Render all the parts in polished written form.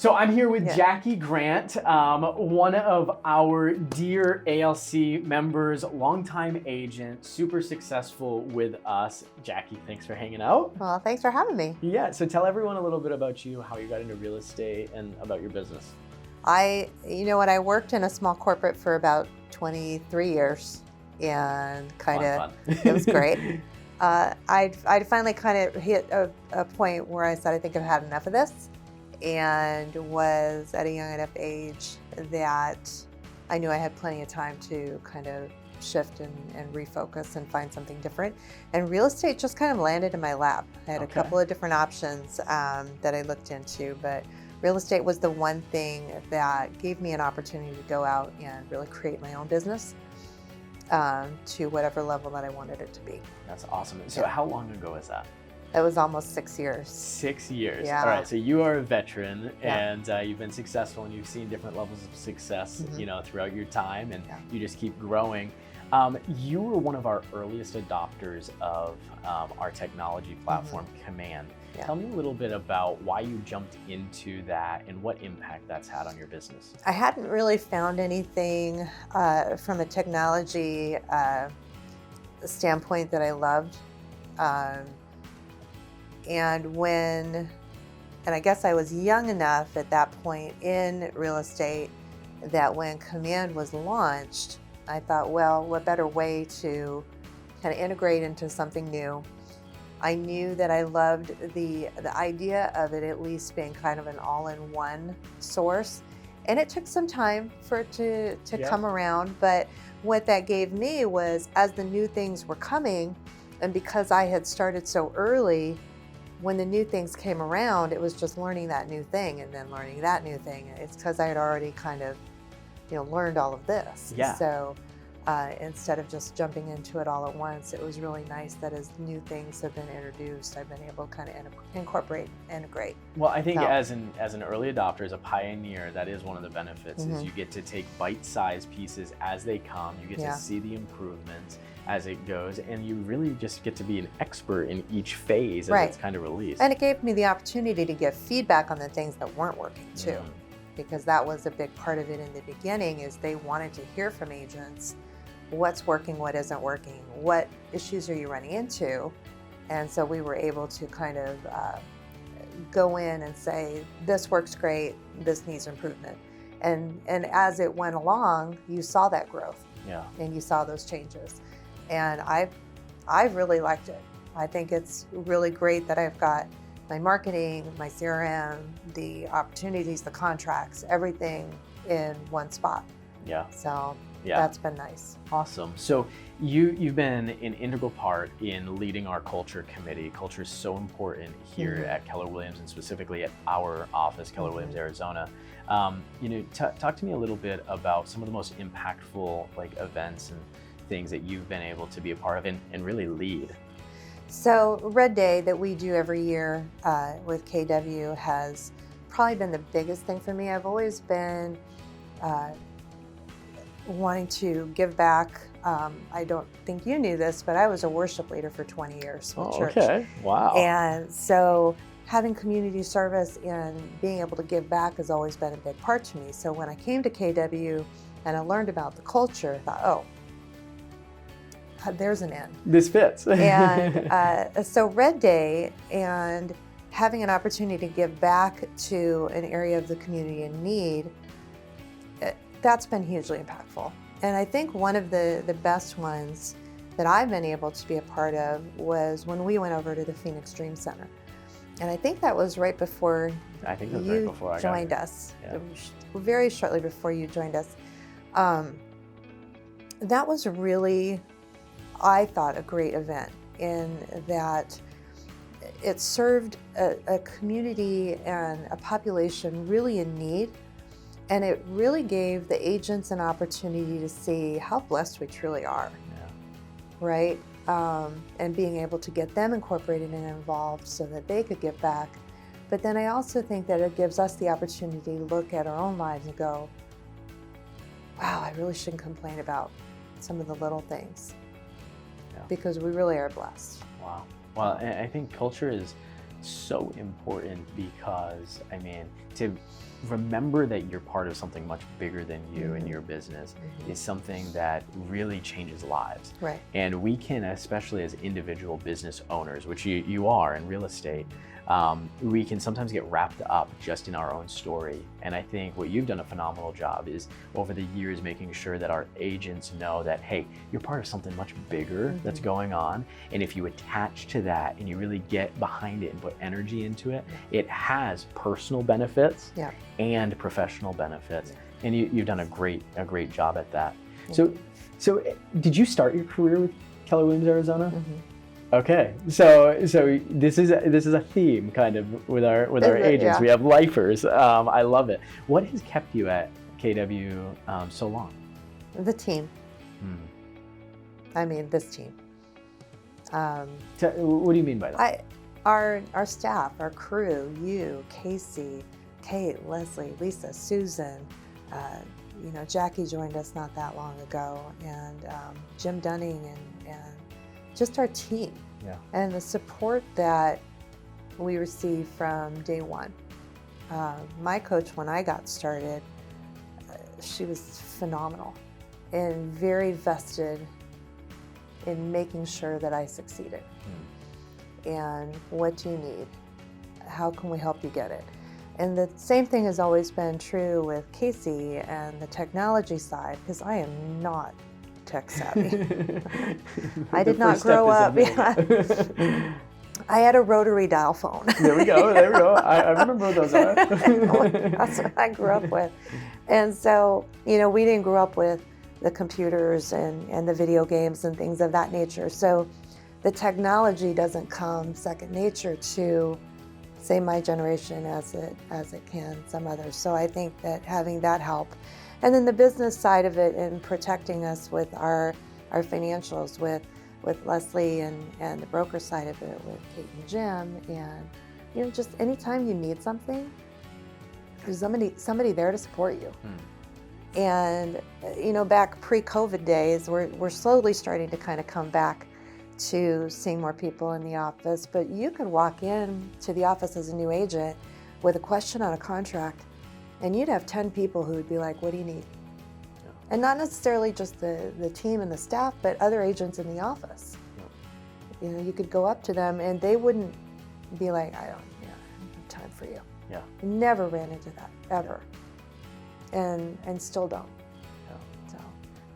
So I'm here with Jacque Grant, one of our dear ALC members, longtime agent, super successful with us. Jacque, thanks for hanging out. Well, thanks for having me. Yeah, so tell everyone a little bit about you, how you got into real estate, and about your business. I worked in a small corporate for about 23 years, and it was great. I finally kind of hit a point where I said, I think I've had enough of this, and was at a young enough age that I knew I had plenty of time to kind of shift and refocus and find something different. And real estate just kind of landed in my lap. I had a couple of different options that I looked into, but real estate was the one thing that gave me an opportunity to go out and really create my own business to whatever level that I wanted it to be. That's awesome. So how long ago is that? It was almost 6 years. 6 years. Yeah. All right. So you are a veteran, and you've been successful, and you've seen different levels of success, throughout your time, and you just keep growing. You were one of our earliest adopters of our technology platform, Command. Yeah. Tell me a little bit about why you jumped into that and what impact that's had on your business. I hadn't really found anything from a technology standpoint that I loved. And I guess I was young enough at that point in real estate that when Command was launched, I thought, well, what better way to kind of integrate into something new? I knew that I loved the idea of it at least being kind of an all-in-one source. And it took some time for it to come around, but what that gave me was, as the new things were coming, and because I had started so early, when the new things came around, it was just learning that new thing and then learning that new thing. It's because I had already kind of, learned all of this. Yeah. So instead of just jumping into it all at once, it was really nice that as new things have been introduced, I've been able to kind of integrate. Well, I think as an early adopter, as a pioneer, that is one of the benefits, is you get to take bite-sized pieces as they come. You get to see the improvements as it goes, and you really just get to be an expert in each phase as it's kind of released. And it gave me the opportunity to give feedback on the things that weren't working too, because that was a big part of it in the beginning, is they wanted to hear from agents what's working, what isn't working, what issues are you running into. And so we were able to kind of go in and say, this works great, this needs improvement. And as it went along, you saw that growth, and you saw those changes. And I really liked it. I think it's really great that I've got my marketing, my CRM, the opportunities, the contracts, everything in one spot. Yeah. So that's been nice. Awesome. So you've been an integral part in leading our culture committee. Culture is so important here at Keller Williams, and specifically at our office, Keller Williams, Arizona. Talk to me a little bit about some of the most impactful events and things that you've been able to be a part of and really lead. So Red Day that we do every year with KW has probably been the biggest thing for me. I've always been wanting to give back. I don't think you knew this, but I was a worship leader for 20 years with church. Okay, wow. And so having community service and being able to give back has always been a big part to me. So when I came to KW and I learned about the culture, I thought, oh, there's an end. This fits. And so Red Day and having an opportunity to give back to an area of the community in need, that's been hugely impactful. And I think one of the best ones that I've been able to be a part of was when we went over to the Phoenix Dream Center. And I think that was right before you joined us. Yeah. Very shortly before you joined us. That was really, I thought, a great event in that it served a community and a population really in need. And it really gave the agents an opportunity to see how blessed we truly are, right? And being able to get them incorporated and involved so that they could give back. But then I also think that it gives us the opportunity to look at our own lives and go, wow, I really shouldn't complain about some of the little things, because we really are blessed. Wow. Well, I think culture is so important because, I mean, to remember that you're part of something much bigger than you and your business is something that really changes lives. Right. And we can, especially as individual business owners, which you are in real estate, we can sometimes get wrapped up just in our own story. And I think what you've done a phenomenal job is over the years making sure that our agents know that, hey, you're part of something much bigger that's going on. And if you attach to that and you really get behind it and put energy into it, it has personal benefits and professional benefits. And you've done a great job at that. So did you start your career with Keller Williams Arizona? Okay, so this is a theme kind of with our agents. We have lifers. I love it. What has kept you at KW so long? The team. I mean, this team. What do you mean by that? Our staff, our crew, you, Casey, Kate, Leslie, Lisa, Susan. Jacque joined us not that long ago, and Jim Dunning and just our team and the support that we received from day one. My coach, when I got started, she was phenomenal and very vested in making sure that I succeeded. And what do you need? How can we help you get it? And the same thing has always been true with Casey and the technology side, because I am not tech savvy. I did not grow up. I had a rotary dial phone. There we go. I remember what those are. That's what I grew up with. And so, we didn't grow up with the computers and the video games and things of that nature. So the technology doesn't come second nature to, say, my generation as it can some others. So I think that having that help. And then the business side of it and protecting us with our financials with Leslie and the broker side of it with Kate and Jim. And, just anytime you need something, there's somebody there to support you. And, back pre-COVID days, we're slowly starting to kind of come back to seeing more people in the office. But you could walk in to the office as a new agent with a question on a contract, and you'd have 10 people who would be like, what do you need? And not necessarily just the team and the staff, but other agents in the office. You could go up to them and they wouldn't be like, I don't have time for you. Never ran into that, ever. And still don't. So.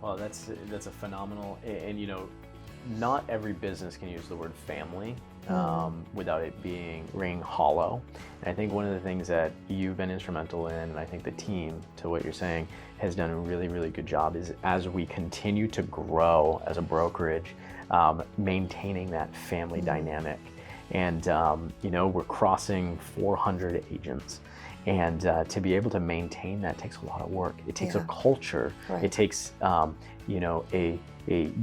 Well, that's a phenomenal, and not every business can use the word family without it ringing hollow. And I think one of the things that you've been instrumental in, and I think the team, to what you're saying, has done a really, really good job, is as we continue to grow as a brokerage, maintaining that family dynamic. And we're crossing 400 agents. And to be able to maintain that takes a lot of work. It takes a culture. Right. It takes a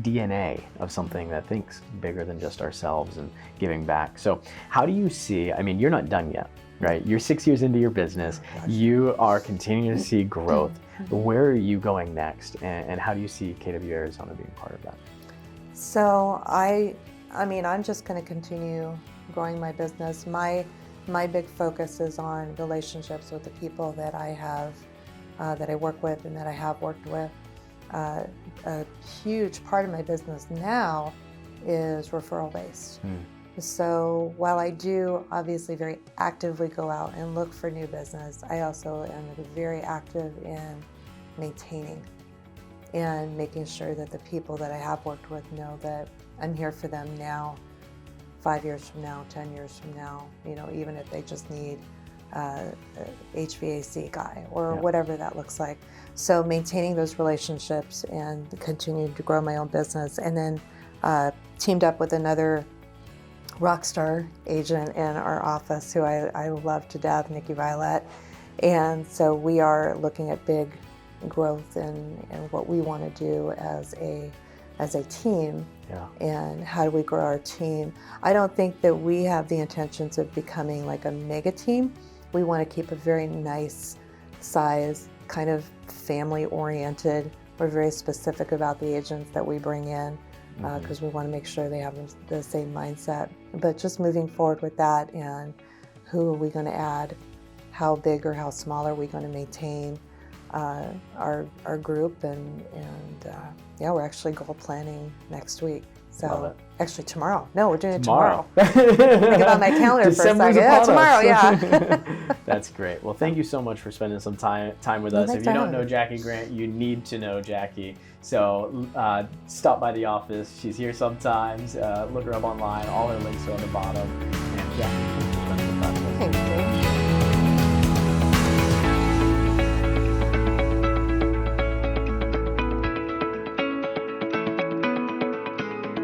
DNA of something that thinks bigger than just ourselves and giving back. So how do you see, you're not done yet, right? You're 6 years into your business. You are continuing to see growth. Where are you going next? And how do you see KW Arizona being part of that? So I'm just going to continue growing my business. My big focus is on relationships with the people that I have, that I work with and that I have worked with. A huge part of my business now is referral based. So while I do obviously very actively go out and look for new business, I also am very active in maintaining and making sure that the people that I have worked with know that I'm here for them now, 5 years from now, 10 years from now, even if they just need HVAC guy or whatever that looks like. So maintaining those relationships and continuing to grow my own business, and then teamed up with another rock star agent in our office who I love to death, Nikki Violet. And so we are looking at big growth and what we want to do as a team. And how do we grow our team? I don't think that we have the intentions of becoming like a mega team. We want to keep a very nice size, kind of family oriented. We're very specific about the agents that we bring in because we want to make sure they have the same mindset. But just moving forward with that, and who are we going to add? how big or how small are we going to maintain our group, and yeah, we're actually goal planning next week. So actually tomorrow. No, we're doing it tomorrow. Think about my calendar for a second. Yeah, tomorrow, yeah. That's great. Well, thank you so much for spending some time with us. If you don't know Jacque Grant, you need to know Jacque. So stop by the office. She's here sometimes. Look her up online. All her links are on the bottom. And yeah.